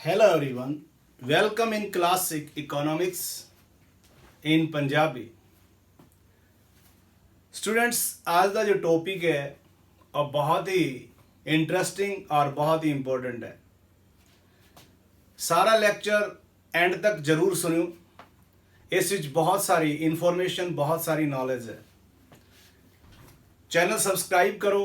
Hello everyone, welcome in Classic Economics in Punjabi. Students आज का जो टॉपिक है और बहुत ही इंटरेस्टिंग और बहुत ही इम्पोर्टेंट है। सारा लेक्चर एंड तक जरूर सुनियो, इस विच बहुत सारी इंफॉर्मेशन बहुत सारी नॉलेज है। चैनल सबसक्राइब करो,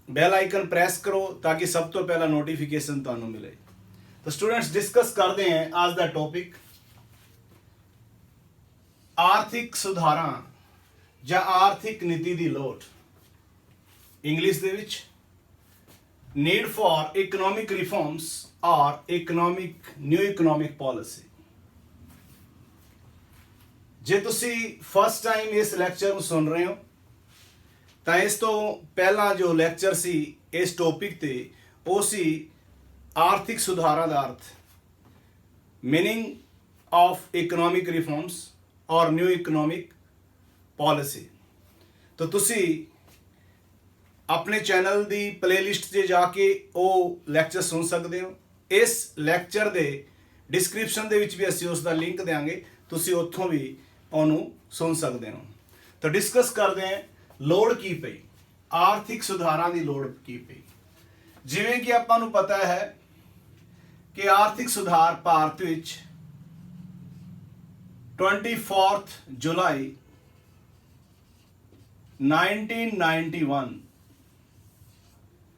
बैल आइकन प्रेस करो ताकि सब तो पहला नोटिफिकेशन तुहानू मिले। तो स्टूडेंट्स डिस्कस करते हैं आज का टॉपिक आर्थिक सुधारां ਜਾਂ ਆਰਥਿਕ ਨੀਤੀ ਦੀ ਲੋੜ। ਇੰਗਲਿਸ਼ ਦੇ ਵਿੱਚ ਨੀਡ ਫॉर ਇਕਨੋਮਿਕ ਰਿਫਾਰਮਸ ਔਰ ਨਿਊ ਇਕਨੋਮਿਕ ਪਾਲਿਸੀ। ਜੇ ਤੁਸੀਂ ਫਸਟ ਟਾਈਮ ਇਸ ਲੈਕਚਰ ਨੂੰ ਸੁਣ ਰਹੇ ਹੋ ਤਾਂ ਇਸ ਤੋਂ ਪਹਿਲਾਂ ਜੋ ਲੈਕਚਰ ਸੀ ਇਸ ਟੌਪਿਕ ਤੇ ਉਹ ਸੀ ਆਰਥਿਕ ਸੁਧਾਰਾਂ ਦਾ ਅਰਥ, ਮੀਨਿੰਗ ਆਫ ਇਕਨੋਮਿਕ ਰਿਫਾਰਮਸ ਔਰ ਨਿਊ ਇਕਨੋਮਿਕ पॉलिसी। तो तुसी अपने चैनल दी प्लेलिस्ट से जाके वो लैक्चर सुन सकते हो। इस लैक्चर दे डिस्क्रिप्शन दे विच भी असीं उसका लिंक देंगे, तुसी उत्थों भी उन्होंने सुन सकते हो। तो डिस्कस करते हैं लोड़ की पई, आर्थिक सुधारां दी लोड़ की पई। जिवें कि आपां नूं पता है कि आर्थिक सुधार भारत विच 24 जुलाई 1991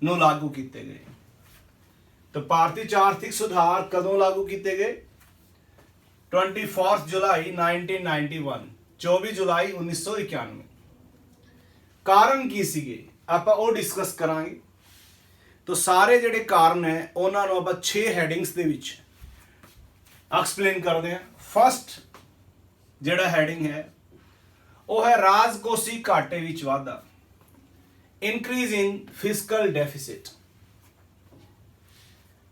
ਨੂੰ लागू किए गए। तो भारतीय आर्थिक सुधार कदों लागू किए गए? 24 जुलाई 1991, 24 जुलाई 1991। कारण की सीगे आपां ਉਹ डिस्कस करांगे। तो सारे ਜਿਹੜੇ ਕਾਰਨ ਹੈ ਉਹਨਾਂ ਨੂੰ ਆਪਾਂ 6 ਹੈਡਿੰਗਸ ਦੇ ਵਿੱਚ ਐਕਸਪਲੇਨ ਕਰਦੇ ਹਾਂ। ਫਸਟ ਜਿਹੜਾ ਹੈਡਿੰਗ ਹੈ ਉਹ ਹੈ ਰਾਜਕੋਸ਼ੀ ਘਾਟੇ ਵਿੱਚ ਵਾਧਾ, ਇਨਕਰੀਜ਼ ਇਨ ਫਿਸਕਲ ਡੈਫਿਸਿਟ।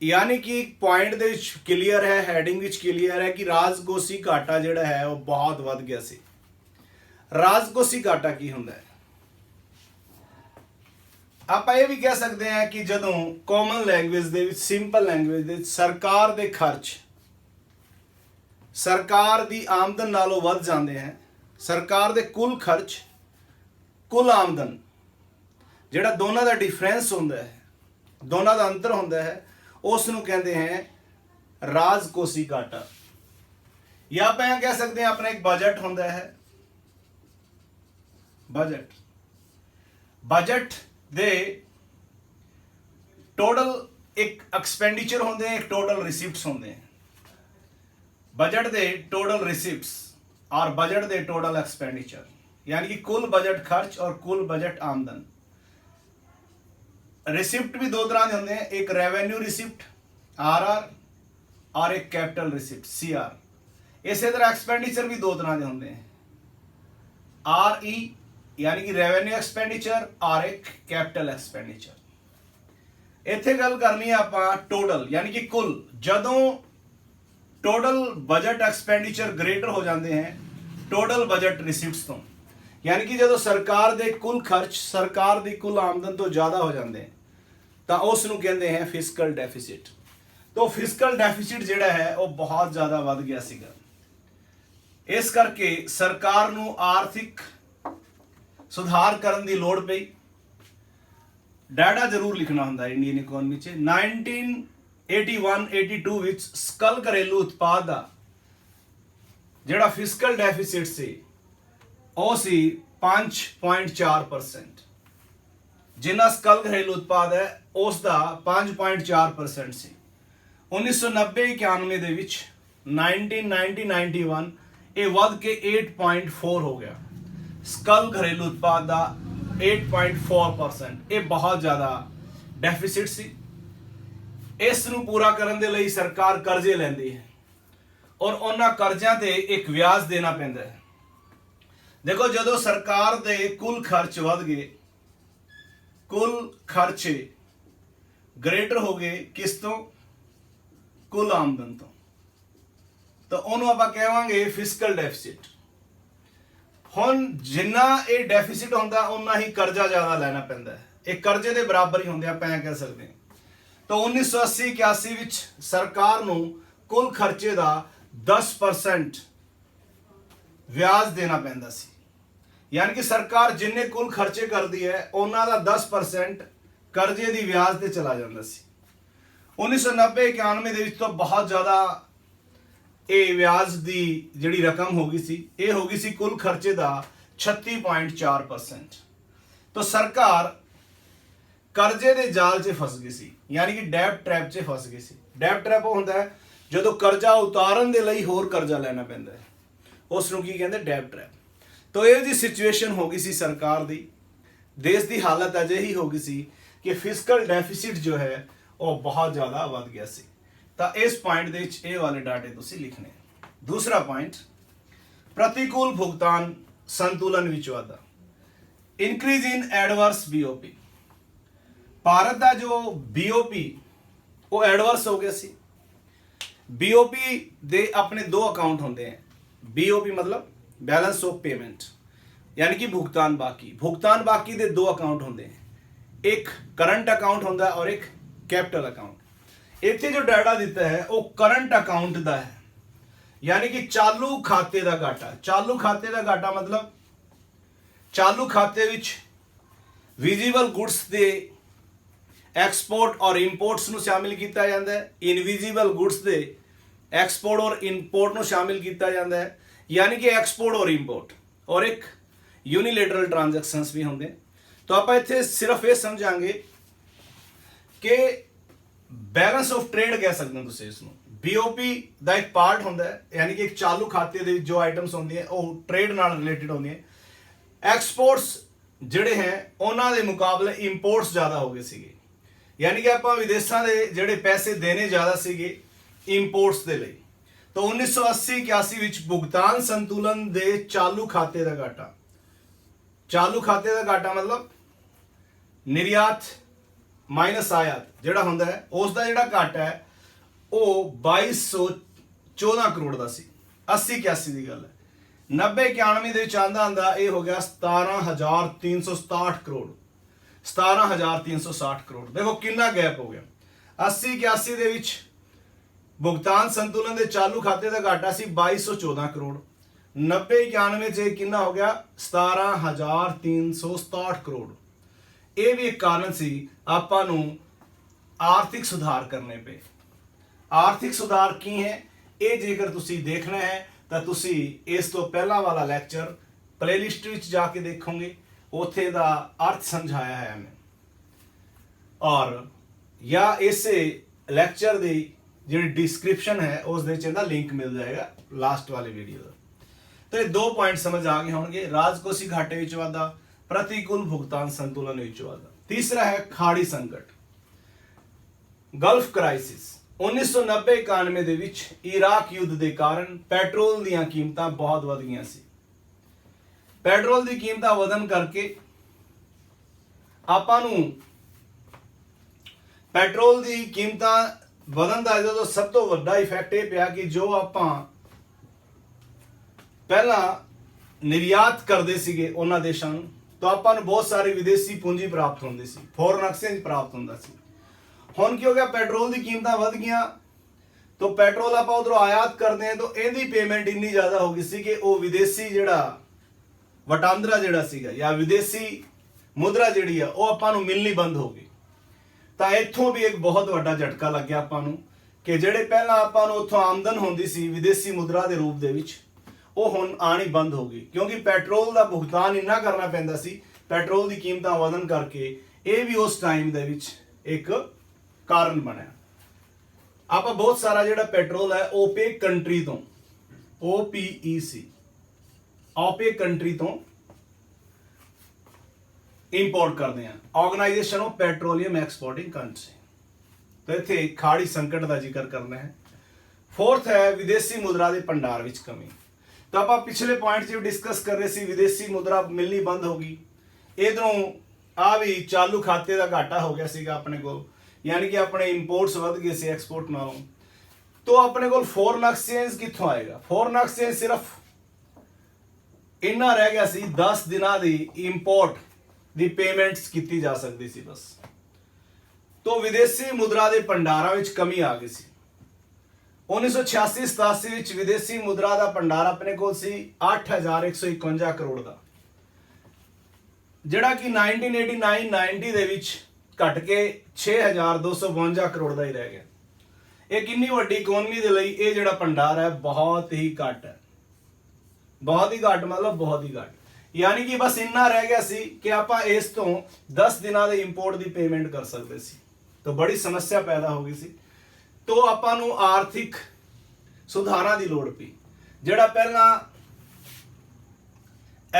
यानी कि एक पॉइंट ਦੇ ਵਿੱਚ ਕਲੀਅਰ ਹੈ, ਹੈਡਿੰਗ ਵਿੱਚ ਕਲੀਅਰ ਹੈ ਕਿ ਰਾਜਕੋਸ਼ੀ ਘਾਟਾ ਜਿਹੜਾ ਹੈ ਉਹ ਬਹੁਤ ਵੱਧ ਗਿਆ ਸੀ। ਰਾਜਕੋਸ਼ੀ ਘਾਟਾ ਕੀ ਹੁੰਦਾ ਹੈ? ਆਪਾਂ ਇਹ ਵੀ ਕਹਿ ਸਕਦੇ ਹਾਂ ਕਿ ਜਦੋਂ ਕਾਮਨ ਲੈਂਗੁਏਜ ਦੇ ਵਿੱਚ, ਸਿੰਪਲ ਲੈਂਗੁਏਜ ਦੇ ਵਿੱਚ ਸਰਕਾਰ ਦੇ ਖਰਚ ਸਰਕਾਰ ਦੀ ਆਮਦਨ ਨਾਲੋਂ ਵੱਧ ਜਾਂਦੇ ਹਨ, ਸਰਕਾਰ ਦੇ ਕੁੱਲ ਖਰਚ ਕੁੱਲ ਆਮਦਨ ਜਿਹੜਾ ਦੋਨਾਂ ਦਾ ਡਿਫਰੈਂਸ ਹੁੰਦਾ ਹੈ, ਦੋਨਾਂ ਦਾ ਅੰਤਰ ਹੁੰਦਾ ਹੈ, ਉਸ ਨੂੰ ਕਹਿੰਦੇ ਹੈ ਰਾਜਕੋਸ਼ੀ ਘਾਟਾ। ਜਾਂ ਆਪਾਂ ਇਹ ਕਹਿ ਸਕਦੇ ਹਾਂ ਆਪਣਾ ਇੱਕ ਬਜਟ ਹੁੰਦਾ ਹੈ। ਬਜਟ ਦੇ ਟੋਟਲ ਇੱਕ ਐਕਸਪੈਂਡੀਚਰ ਹੁੰਦੇ हैं, एक टोटल रिसिप्ट्स ਹੁੰਦੇ हैं। बजट ਦੇ टोटल रिसिप्ट्स और बजट दे टोटल एक्सपेंडिचर, यानी कि कुल बजट खर्च और कुल बजट आमदन। रिसिप्ट भी दो तरह के होंगे हैं, एक रेवेन्यू रिसिप्ट RR और एक कैपिटल रिसिप्ट CR। इसी तरह एक्सपेंडिचर भी दो तरह के होंगे हैं, RE यानी कि रेवेन्यू एक्सपेंडिचर और एक कैपिटल एक्सपेंडिचर। इत्थे गल करनी है आपां टोटल यानी कि कुल। जदों टोटल बजट एक्सपेंडिचर ग्रेटर हो जाते हैं टोटल बजट रिसिप्ट्स तो, यानी कि जो सरकार के कुल खर्च सरकार की कुल आमदन तो ज़्यादा हो जाते हैं तो उसनूं कहते हैं फिस्कल डेफिसिट। तो फिस्कल डेफिसिट जिहड़ा है वो बहुत ज़्यादा वध गया सीगा। इस करके सरकार नूं आर्थिक सुधार करन दी लोड़ पई। डाटा जरूर लिखना हुंदा है इंडियन इकोनॉमी च। 1981-82 ਵਿੱਚ ਸਕਲ ਘਰੇਲੂ ਉਤਪਾਦ ਦਾ ਜਿਹੜਾ ਫਿਸਕਲ ਡੈਫਿਸਿਟ ਸੀ ਉਹ ਸੀ 5.4%। ਜਿੰਨਾ ਸਕਲ ਘਰੇਲੂ ਉਤਪਾਦ ਹੈ ਉਸ ਦਾ 5.4% ਸੀ। 1990-91 ਦੇ ਵਿੱਚ 1990-91 ਇਹ ਵੱਧ ਕੇ 8.4 ਹੋ ਗਿਆ। ਸਕਲ ਘਰੇਲੂ ਉਤਪਾਦ ਦਾ 8.4%, ਇਹ ਬਹੁਤ ਜ਼ਿਆਦਾ ਡੈਫਿਸਿਟ ਸੀ। ਇਸ ਨੂੰ ਪੂਰਾ ਕਰਨ ਦੇ ਲਈ ਸਰਕਾਰ ਕਰਜ਼ੇ ਲੈਂਦੀ ਹੈ ਔਰ ਉਹਨਾਂ ਕਰਜ਼ਿਆਂ ਤੇ ਇੱਕ ਵਿਆਜ ਦੇਣਾ ਪੈਂਦਾ ਹੈ। ਦੇਖੋ ਜਦੋਂ ਸਰਕਾਰ ਦੇ ਕੁੱਲ ਖਰਚ ਵੱਧ ਗਏ, ਕੁੱਲ ਖਰਚੇ ਗ੍ਰੇਟਰ ਹੋ ਗਏ ਕਿਸ ਤੋਂ? ਕੁੱਲ ਆਮਦਨ ਤੋਂ, ਤਾਂ ਉਹਨੂੰ ਆਪਾਂ ਕਹਾਂਗੇ ਫਿਸਕਲ ਡੈਫਿਸਿਟ। ਹੁਣ ਜਿੰਨਾ ਇਹ ਡੈਫਿਸਿਟ ਹੁੰਦਾ ਉਨਾ ਹੀ ਕਰਜ਼ਾ ਜ਼ਿਆਦਾ ਲੈਣਾ ਪੈਂਦਾ ਹੈ। ਇਹ ਕਰਜ਼ੇ ਦੇ ਬਰਾਬਰ ਹੀ ਹੁੰਦੇ, ਆਪਾਂ ਐਂ ਕਹਿ ਸਕਦੇ ਹਾਂ। तो 1980-81 ਵਿੱਚ ਸਰਕਾਰ ਨੂੰ ਕੁੱਲ ਖਰਚੇ ਦਾ 10% ਵਿਆਜ ਦੇਣਾ ਪੈਂਦਾ ਸੀ। ਯਾਨੀ ਕਿ ਸਰਕਾਰ ਜਿੰਨੇ ਕੁੱਲ ਖਰਚੇ ਕਰਦੀ ਹੈ ਉਹਨਾਂ ਦਾ 10% ਕਰਜ਼ੇ ਦੀ ਵਿਆਜ ਤੇ ਚਲਾ ਜਾਂਦਾ ਸੀ। 1990-91 ਦੇ ਵਿੱਚ ਤਾਂ ਬਹੁਤ ਜ਼ਿਆਦਾ ਇਹ ਵਿਆਜ ਦੀ ਜਿਹੜੀ ਰਕਮ ਹੋ ਗਈ ਸੀ, ਇਹ ਹੋ ਗਈ ਸੀ ਕੁੱਲ ਖਰਚੇ ਦਾ 36.4%। तो सरकार कर्जे के जाल च फस गई सी, यानी कि डैप ट्रैप च फस गई सी। डैप ट्रैप होंदा है जो कर्जा उतारन दे लई होर कर्जा लेना पैंदा है, उसनूं की कहंदे डैप ट्रैप। तो ये जी सिचुएशन हो गई सी सरकार दी, देश की हालत अजिही हो गई सी कि फिजिकल डेफिसिट जो है वो बहुत ज़्यादा वध गया सी। तो इस पॉइंट दे विच ये वाले डाटे तुसीं लिखने। दूसरा पॉइंट, प्रतिकूल भुगतान संतुलन विच वाधा, increase in adverse BOP. Bharat का जो बीओपी वो एडवर्स हो गया सी। बीओपी दे अपने दो अकाउंट होंगे हैं। बीओपी मतलब बैलेंस ऑफ पेमेंट, यानी कि भुगतान बाकी। भुगतान बाकी दे दो अकाउंट होंगे हैं, एक करंट अकाउंट होंदा है और एक कैपिटल अकाउंट। इत्थे जो डाटा दिता है वो करंट अकाउंट का है, यानी कि चालू खाते का घाटा। चालू खाते का घाटा मतलब चालू खाते विच विजिबल गुड्स दे एक्सपोर्ट और इंपोर्ट्स नूं शामिल किया जाता है, इनविजिबल गुड्स दे एक्सपोर्ट और इंपोर्ट नूं शामिल किया जाता है, यानी कि एक्सपोर्ट और इंपोर्ट, और एक यूनीलेटरल ट्रांजैक्शंस भी होंगे। तो आप इत्थे सिर्फ ये समझांगे कि बैलेंस ऑफ ट्रेड कह सकते हो तुसीं इसनूं। बीओपी का एक पार्ट होंदा है, यानी कि एक चालू खाते दे जो आइटम्स होंदी है वो ट्रेड नाल रिलेटेड होंदी है। एक्सपोर्ट्स ਜਿਹੜੇ हैं ਉਹਨਾਂ ਦੇ ਮੁਕਾਬਲੇ इंपोर्ट्स ज़्यादा हो गए ਸੀਗੇ, यानी कि ਆਪਾਂ ਵਿਦੇਸ਼ਾਂ ਦੇ ਜਿਹੜੇ ਪੈਸੇ ਦੇਣੇ ਜ਼ਿਆਦਾ ਸੀਗੇ इंपोर्ट्स ਦੇ ਲਈ। तो 1980-81 ਵਿੱਚ ਭੁਗਤਾਨ ਸੰਤੁਲਨ ਦੇ ਚਾਲੂ ਖਾਤੇ ਦਾ ਘਾਟਾ। ਚਾਲੂ ਖਾਤੇ ਦਾ ਘਾਟਾ मतलब निर्यात माइनस आयात ਜਿਹੜਾ ਹੁੰਦਾ ਹੈ ਉਸ ਦਾ ਜਿਹੜਾ ਘਾਟਾ ਹੈ ਉਹ 2214 ਕਰੋੜ ਦਾ ਸੀ। 80-81 ਦੀ ਗੱਲ ਹੈ। 90-91 ਦੇ ਵਿੱਚ ਆਂਦਾ ਆਂਦਾ ਇਹ ਹੋ ਗਿਆ 17,367 ਕਰੋੜ। 17,360 ਕਰੋੜ। ਦੇਖੋ ਕਿੰਨਾ ਗੈਪ ਹੋ ਗਿਆ। 80-81 ਦੇ ਵਿੱਚ ਭੁਗਤਾਨ ਸੰਤੁਲਨ ਦੇ ਚਾਲੂ ਖਾਤੇ ਦਾ ਘਾਟਾ ਸੀ 2214 ਕਰੋੜ। 90-91 ਚ ਕਿੰਨਾ ਹੋ ਗਿਆ 17,367 ਕਰੋੜ। ਇਹ ਵੀ ਇੱਕ ਕਾਰਨ ਸੀ ਆਪਾਂ ਨੂੰ ਆਰਥਿਕ ਸੁਧਾਰ ਕਰਨੇ ਪਏ। ਆਰਥਿਕ ਸੁਧਾਰ ਕੀ ਹੈ ਇਹ ਜੇਕਰ ਤੁਸੀਂ ਦੇਖਣਾ ਹੈ ਤਾਂ ਤੁਸੀਂ ਇਸ ਤੋਂ ਪਹਿਲਾਂ ਵਾਲਾ ਲੈਕਚਰ ਪਲੇਲਿਸਟ ਵਿੱਚ ਜਾ ਕੇ ਦੇਖੋਗੇ, ਉੱਥੇ ਦਾ ਅਰਥ ਸਮਝਾਇਆ ਹੈ ਮੈਂ। ਔਰ ਜਾਂ ਇਸੇ ਲੈਕਚਰ ਦੀ ਜਿਹੜੀ ਡਿਸਕ੍ਰਿਪਸ਼ਨ ਹੈ ਉਸ ਦੇ ਵਿੱਚ ਇਹਦਾ ਲਿੰਕ ਮਿਲ ਜਾਏਗਾ ਲਾਸਟ ਵਾਲੇ ਵੀਡੀਓ ਦਾ। तो ये दो पॉइंट समझ आ गए होंगे, राजकोषी घाटे विच वाधा, प्रतिकूल भुगतान संतुलन विच वाधा। तीसरा है खाड़ी संकट, गल्फ क्राइसिस। 1990-91 ਦੇ ਵਿੱਚ ਇਰਾਕ ਯੁੱਧ ਦੇ ਕਾਰਨ ਪੈਟਰੋਲ ਦੀਆਂ ਕੀਮਤਾਂ ਬਹੁਤ ਵਧ ਗਈਆਂ ਸੀ। ਪੈਟਰੋਲ ਦੀ ਕੀਮਤਾਂ ਵਧਣ ਕਰਕੇ ਆਪਾਂ ਨੂੰ ਪੈਟਰੋਲ ਦੀ ਕੀਮਤਾਂ ਵਧਣ ਦਾ ਇਹਦਾ ਸਭ ਤੋਂ ਵੱਡਾ ਇਫੈਕਟ ਇਹ ਪਿਆ ਕਿ ਜੋ ਆਪਾਂ ਪਹਿਲਾਂ ਨਿਰਯਾਤ ਕਰਦੇ ਸੀਗੇ ਉਹਨਾਂ ਦੇਸ਼ਾਂ ਨੂੰ, ਤਾਂ ਆਪਾਂ ਨੂੰ ਬਹੁਤ ਸਾਰੇ ਵਿਦੇਸ਼ੀ ਪੂੰਜੀ ਪ੍ਰਾਪਤ ਹੁੰਦੀ ਸੀ, ਫੋਰਨ ਐਕਸਚੇਂਜ ਪ੍ਰਾਪਤ ਹੁੰਦਾ ਸੀ। ਹੁਣ ਕੀ ਹੋ ਗਿਆ, ਪੈਟਰੋਲ ਦੀ ਕੀਮਤਾਂ ਵਧ ਗਈਆਂ, ਤਾਂ ਪੈਟਰੋਲ ਆਪਾਂ ਉਧਰੋਂ ਆਯਾਤ ਕਰਦੇ ਹਾਂ, ਤਾਂ ਇਹਦੀ ਪੇਮੈਂਟ ਇੰਨੀ ਜ਼ਿਆਦਾ ਹੋ ਗਈ ਸੀ ਕਿ ਉਹ ਵਿਦੇਸ਼ੀ ਜਿਹੜਾ ਵਟਾਂਦਰਾ ਜਿਹੜਾ ਸੀਗਾ ਜਾਂ ਵਿਦੇਸ਼ੀ ਮੁਦਰਾ ਜਿਹੜੀ ਆ ਉਹ ਆਪਾਂ ਨੂੰ ਮਿਲਣੀ ਬੰਦ ਹੋ ਗਈ। ਤਾਂ ਇੱਥੋਂ ਵੀ ਇੱਕ ਬਹੁਤ ਵੱਡਾ ਝਟਕਾ ਲੱਗਿਆ ਆਪਾਂ ਨੂੰ ਕਿ ਜਿਹੜੇ ਪਹਿਲਾਂ ਆਪਾਂ ਨੂੰ ਉੱਥੋਂ ਆਮਦਨ ਹੁੰਦੀ ਸੀ ਵਿਦੇਸ਼ੀ ਮੁਦਰਾ ਦੇ ਰੂਪ ਦੇ ਵਿੱਚ, ਉਹ ਹੁਣ ਆਣੀ ਬੰਦ ਹੋ ਗਈ, ਕਿਉਂਕਿ ਪੈਟਰੋਲ ਦਾ ਭੁਗਤਾਨ ਇੰਨਾ ਕਰਨਾ ਪੈਂਦਾ ਸੀ। ਪੈਟਰੋਲ ਦੀ ਕੀਮਤਾਂ ਵਧਣ ਕਰਕੇ ਇਹ ਵੀ ਉਸ ਟਾਈਮ ਦੇ ਵਿੱਚ ਇੱਕ ਕਾਰਨ ਬਣਿਆ। ਆਪਾਂ ਬਹੁਤ ਸਾਰਾ ਜਿਹੜਾ ਪੈਟਰੋਲ ਹੈ ਓਪੇਕ ਕੰਟਰੀ ਤੋਂ, OPEC ਓਪੇਕ ਕੰਟਰੀ ਤੋਂ इंपोर्ट करते हैं, organisation of petroleum exporting country. तो इत्थे खाड़ी संकट का जिक्र करना है। फोर्थ है विदेशी मुद्रा के भंडार विच कमी। तो आप पिछले पॉइंट से डिस्कस कर रहे सी, विदेशी मुद्रा मिलनी बंद हो गई, इधरों आ भी चालू खाते का घाटा हो गया सीगा अपने को, यानी कि अपने इंपोर्ट्स वध गए सी एक्सपोर्ट नालों। तो अपने को फॉरेन एक्सचेंज कित्थों आएगा? फॉरेन एक्सचेंज सिर्फ इन्ना रह गया सी 10 दिनों की इंपोर्ट ਦੀ ਪੇਮੈਂਟਸ ਕੀਤੀ ਜਾ ਸਕਦੀ ਸੀ ਬਸ। तो विदेशी मुद्रा के भंडारा में कमी आ गई सी। 1986-87 ਵਿੱਚ ਵਿਦੇਸ਼ੀ ਮੁਦਰਾ ਦਾ ਭੰਡਾਰ ਆਪਣੇ ਕੋਲ ਸੀ 8151 ਕਰੋੜ ਦਾ, ਜਿਹੜਾ ਕਿ 1989-90 ਦੇ ਵਿੱਚ ਘਟ ਕੇ 6252 ਕਰੋੜ ਦਾ ਹੀ ਰਹਿ ਗਿਆ। ਇਹ ਕਿੰਨੀ ਵੱਡੀ ਇਕਨੋਮੀ ਦੇ ਲਈ ਇਹ ਜਿਹੜਾ ਭੰਡਾਰ ਹੈ ਬਹੁਤ ਹੀ ਘੱਟ ਹੈ, ਬਹੁਤ ਹੀ ਘੱਟ ਮਤਲਬ ਬਹੁਤ ਹੀ ਘੱਟ। यानी कि बस इन्ना रह गया सी कि आप इस तो 10 दिनों के इंपोर्ट की पेमेंट कर सकते सी, तो बड़ी समस्या पैदा हो गई सी। तो आपां नूं आर्थिक सुधारां की लोड़ पई। जिहड़ा पहला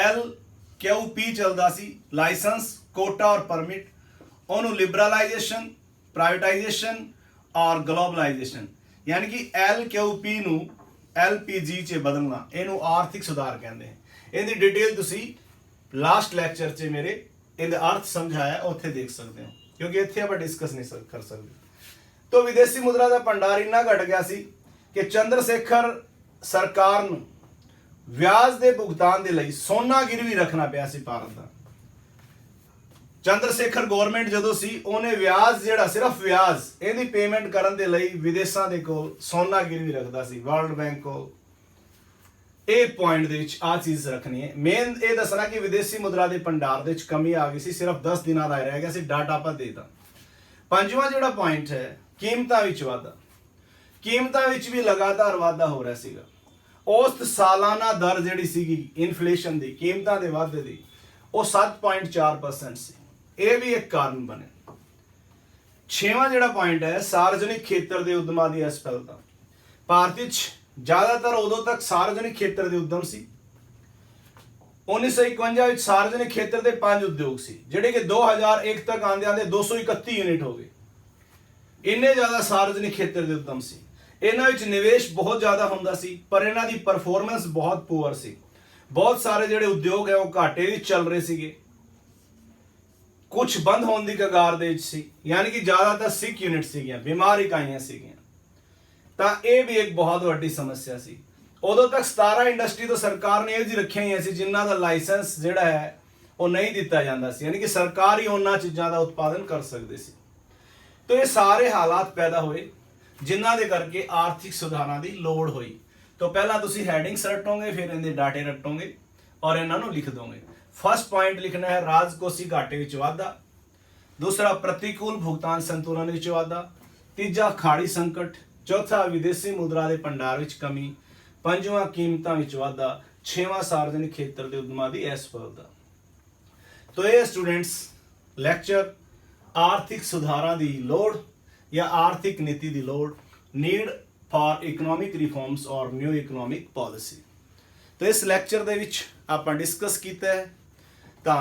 LQP चलदा सी, लाइसेंस कोटा और परमिट, उन्होंने लिबरलाइजेशन, प्राइवेटाइजेशन और ग्लोबलाइजेशन, यानी कि LQP नूं LPG च बदलना, इनू आर्थिक सुधार कहते हैं। इहदी डिटेल तुसी लास्ट लैक्चर च मेरे इहदा अर्थ समझाया, उत्थे देख सकते हो, क्योंकि इत्थे आप डिस्कस नहीं कर सकते। तो विदेशी मुद्रा का भंडार इन्ना घट गया सी कि चंद्रशेखर सरकार नूं व्याज के भुगतान के लिए सोना गिरवी रखना पिया सी भारत का। चंद्रशेखर गौरमेंट जदों सी उन्हें व्याज जिहड़ा सिर्फ व्याज इहदी पेमेंट करन दे लई विदेशां दे कोल सोना गिरवी रखदा सी, वर्ल्ड बैंक कोल। ਇਹ ਪੁਆਇੰਟ ਦੇ ਵਿੱਚ ਆ ਚੀਜ਼ ਰੱਖਣੀ ਹੈ। ਮੇਨ ਇਹ ਦੱਸਣਾ ਕਿ ਵਿਦੇਸ਼ੀ ਮੁਦਰਾ ਦੇ ਭੰਡਾਰ ਦੇ ਵਿੱਚ ਕਮੀ ਆ ਗਈ ਸੀ, ਸਿਰਫ 10 ਦਿਨਾਂ ਦਾ ਰਹਿ ਗਿਆ ਸੀ, ਡਾਟਾ ਆਪਾਂ ਦੇਤਾ। ਪੰਜਵਾਂ ਜਿਹੜਾ ਪੁਆਇੰਟ ਹੈ ਕੀਮਤਾਂ ਵਿੱਚ ਵਾਧਾ। ਕੀਮਤਾਂ ਵਿੱਚ ਵੀ ਲਗਾਤਾਰ ਵਾਧਾ ਹੋ ਰਿਹਾ ਸੀਗਾ। ਔਸਤ ਸਾਲਾਨਾ ਦਰ ਜਿਹੜੀ ਸੀਗੀ ਇਨਫਲੇਸ਼ਨ ਦੀ, ਕੀਮਤਾਂ ਦੇ ਵਾਧੇ ਦੀ, ਉਹ 7.4% ਸੀ। ਇਹ ਵੀ ਇੱਕ ਕਾਰਨ ਬਣਿਆ। ਛੇਵਾਂ ਜਿਹੜਾ ਪੁਆਇੰਟ ਹੈ ਸਾਰਵਜਨਿਕ ਖੇਤਰ ਦੇ ਉਦਮਾਂ ਦੀ ਅਸਫਲਤਾ। ਭਾਰਤ ਵਿੱਚ ਜ਼ਿਆਦਾਤਰ ਉਦੋਂ ਤੱਕ ਸਾਰਵਜਨਿਕ ਖੇਤਰ ਦੇ ਉਦਮ ਸੀ। 1951 ਵਿੱਚ ਸਾਰਵਜਨਿਕ ਖੇਤਰ ਦੇ 5 ਉਦਯੋਗ ਸੀ, ਜਿਹੜੇ ਕਿ 2001 ਤੱਕ ਆਂਦੇ ਆਂਦੇ 231 ਯੂਨਿਟ ਹੋ ਗਏ। ਇੰਨੇ ਜ਼ਿਆਦਾ ਸਾਰਵਜਨਿਕ ਖੇਤਰ ਦੇ ਉਦਮ ਸੀ। ਇਹਨਾਂ ਵਿੱਚ ਨਿਵੇਸ਼ ਬਹੁਤ ਜ਼ਿਆਦਾ ਹੁੰਦਾ ਸੀ, ਪਰ ਇਹਨਾਂ ਦੀ ਪਰਫਾਰਮੈਂਸ ਬਹੁਤ ਪੂਅਰ ਸੀ। ਬਹੁਤ ਸਾਰੇ ਜਿਹੜੇ ਉਦਯੋਗ ਹੈ ਉਹ ਘਾਟੇ ਵਿੱਚ ਚੱਲ ਰਹੇ ਸੀਗੇ, ਕੁਝ ਬੰਦ ਹੋਣ ਦੀ ਕਗਾਰ ਦੇ ਵਿੱਚ ਸੀ, ਯਾਨੀ ਕਿ ਜ਼ਿਆਦਾਤਰ ਸਿੱਖ ਯੂਨਿਟ ਸੀਗੀਆਂ, ਬਿਮਾਰ ਇਕਾਈਆਂ ਸੀਗੀਆਂ। ਤਾਂ ਇਹ ਵੀ ਇੱਕ ਬਹੁਤ ਵੱਡੀ ਸਮੱਸਿਆ ਸੀ। ਉਦੋਂ ਤੱਕ 17 ਇੰਡਸਟਰੀ ਤੋਂ ਸਰਕਾਰ ਨੇ ਇਹ ਜਿਹੀ ਰੱਖੀਆਂ ਹੋਈਆਂ ਸੀ ਜਿਨ੍ਹਾਂ ਦਾ ਲਾਇਸੈਂਸ ਜਿਹੜਾ ਹੈ ਉਹ ਨਹੀਂ ਦਿੱਤਾ ਜਾਂਦਾ ਸੀ, ਯਾਨੀ ਕਿ ਸਰਕਾਰ ਹੀ ਉਹਨਾਂ ਚੀਜ਼ਾਂ ਦਾ ਉਤਪਾਦਨ ਕਰ ਸਕਦੇ ਸੀ। तो ये सारे हालात पैदा हुए जिन्हां दे करके आर्थिक सुधारां दी लोड़ हुई। तो पहला तुसी हैडिंग्स रटोगे, फिर इहदे डाटे रटोगे और इन्हां नूं लिख दोगे। फर्स्ट पॉइंट लिखना है राजकोषी घाटे विच वाधा, दूसरा प्रतिकूल भुगतान संतुलन विच वाधा, तीजा खाड़ी संकट, चौथा विदेशी मुद्रा के भंडार विच कमी, पंजवां कीमतां विच वाधा, छेवां सार्वजनिक खेत्र के उद्यमां दी असफलता। तो ये स्टूडेंट्स लैक्चर आर्थिक सुधारां दी लोड़ या आर्थिक नीति की लोड़, नीड फॉर इकनॉमिक रिफॉर्म्स और न्यू इकनॉमिक पॉलिसी। तो इस लैक्चर दे विच आपां डिस्कस कीता है। तो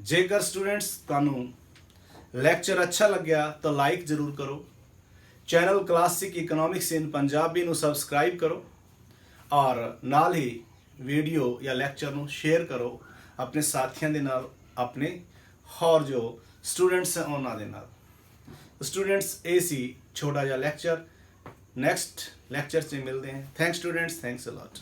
जेकर स्टूडेंट्स तुहानूं लैक्चर अच्छा लग्या तो लाइक जरूर करो, चैनल क्लासिक इकनॉमिक्स इन पंजाबी नूं सबसक्राइब करो और नाल ही वीडियो या लैक्चर नूं शेयर करो अपने साथियों दे नाल, अपने और जो स्टूडेंट्स हैं उन्हां दे नाल। स्टूडेंट्स ये सी छोटा जिहा लैक्चर, नैक्सट लैक्चर से मिलते हैं। Thanks students, thanks a lot.